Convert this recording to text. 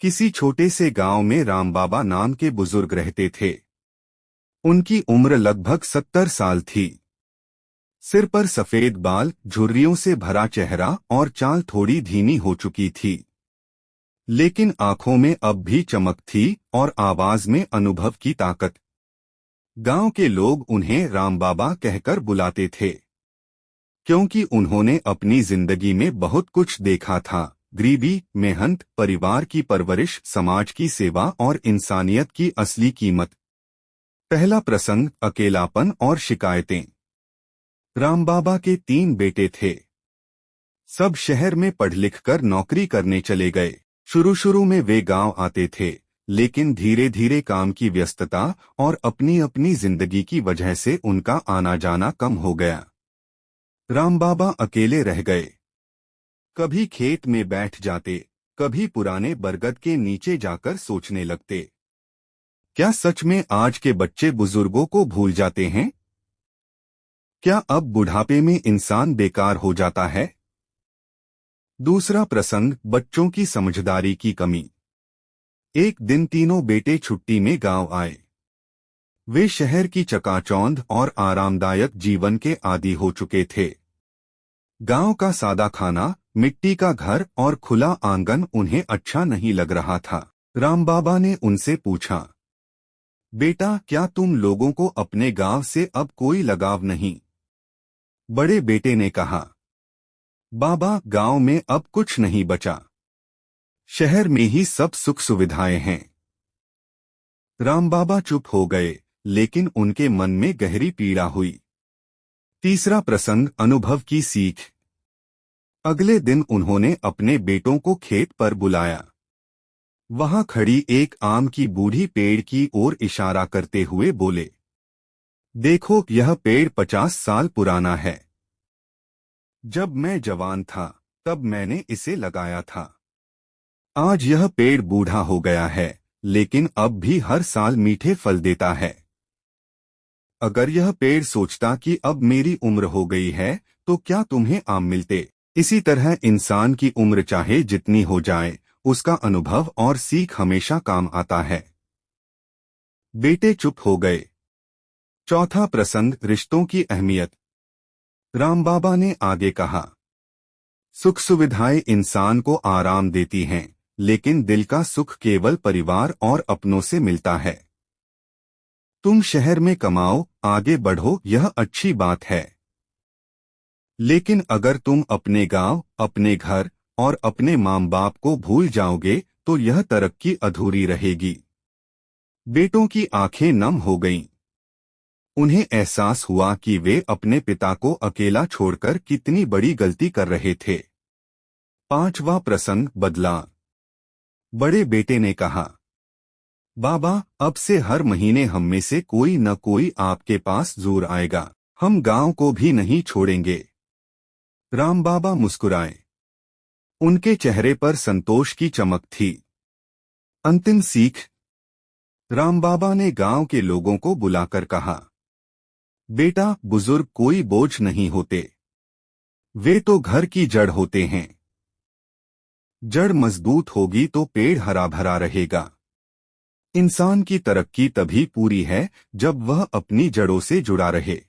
किसी छोटे से गांव में राम बाबा नाम के बुजुर्ग रहते थे। उनकी उम्र लगभग 70 साल थी। सिर पर सफेद बाल, झुर्रियों से भरा चेहरा और चाल थोड़ी धीमी हो चुकी थी, लेकिन आंखों में अब भी चमक थी और आवाज में अनुभव की ताकत। गांव के लोग उन्हें राम बाबा कहकर बुलाते थे, क्योंकि उन्होंने अपनी जिंदगी में बहुत कुछ देखा था। गरीबी, मेहनत, परिवार की परवरिश, समाज की सेवा और इंसानियत की असली कीमत। पहला प्रसंग, अकेलापन और शिकायतें। राम बाबा के 3 बेटे थे। सब शहर में पढ़ लिख कर नौकरी करने चले गए। शुरू में वे गांव आते थे, लेकिन धीरे धीरे काम की व्यस्तता और अपनी अपनी जिंदगी की वजह से उनका आना जाना कम हो गया। राम बाबा अकेले रह गए। कभी खेत में बैठ जाते, कभी पुराने बरगद के नीचे जाकर सोचने लगते, क्या सच में आज के बच्चे बुजुर्गों को भूल जाते हैं? क्या अब बुढ़ापे में इंसान बेकार हो जाता है? दूसरा प्रसंग, बच्चों की समझदारी की कमी। एक दिन तीनों बेटे छुट्टी में गांव आए। वे शहर की चकाचौंध और आरामदायक जीवन के आदी हो चुके थे। गांव का सादा खाना, मिट्टी का घर और खुला आंगन उन्हें अच्छा नहीं लग रहा था। राम बाबा ने उनसे पूछा, बेटा, क्या तुम लोगों को अपने गांव से अब कोई लगाव नहीं? बड़े बेटे ने कहा, बाबा, गांव में अब कुछ नहीं बचा। शहर में ही सब सुख सुविधाएं हैं। राम बाबा चुप हो गए, लेकिन उनके मन में गहरी पीड़ा हुई। तीसरा प्रसंग, अनुभव की सीख। अगले दिन उन्होंने अपने बेटों को खेत पर बुलाया। वहां खड़ी एक आम की बूढ़ी पेड़ की ओर इशारा करते हुए बोले, देखो, यह पेड़ 50 साल पुराना है। जब मैं जवान था तब मैंने इसे लगाया था। आज यह पेड़ बूढ़ा हो गया है, लेकिन अब भी हर साल मीठे फल देता है। अगर यह पेड़ सोचता कि अब मेरी उम्र हो गई है तो क्या तुम्हें आम मिलते? इसी तरह इंसान की उम्र चाहे जितनी हो जाए, उसका अनुभव और सीख हमेशा काम आता है। बेटे चुप हो गए। चौथा प्रसंग, रिश्तों की अहमियत। राम बाबा ने आगे कहा, सुख सुविधाएं इंसान को आराम देती हैं, लेकिन दिल का सुख केवल परिवार और अपनों से मिलता है। तुम शहर में कमाओ, आगे बढ़ो, यह अच्छी बात है, लेकिन अगर तुम अपने गांव, अपने घर और अपने माँ बाप को भूल जाओगे तो यह तरक्की अधूरी रहेगी। बेटों की आंखें नम हो गईं। उन्हें एहसास हुआ कि वे अपने पिता को अकेला छोड़कर कितनी बड़ी गलती कर रहे थे। पांचवा प्रसंग, बदलाव। बड़े बेटे ने कहा, बाबा, अब से हर महीने हम में से कोई न कोई आपके पास जरूर आएगा। हम गांव को भी नहीं छोड़ेंगे। राम बाबा मुस्कुराए। उनके चेहरे पर संतोष की चमक थी। अंतिम सीख। राम बाबा ने गांव के लोगों को बुलाकर कहा, बेटा, बुजुर्ग कोई बोझ नहीं होते। वे तो घर की जड़ होते हैं। जड़ मजबूत होगी तो पेड़ हरा भरा रहेगा। इंसान की तरक्की तभी पूरी है जब वह अपनी जड़ों से जुड़ा रहे।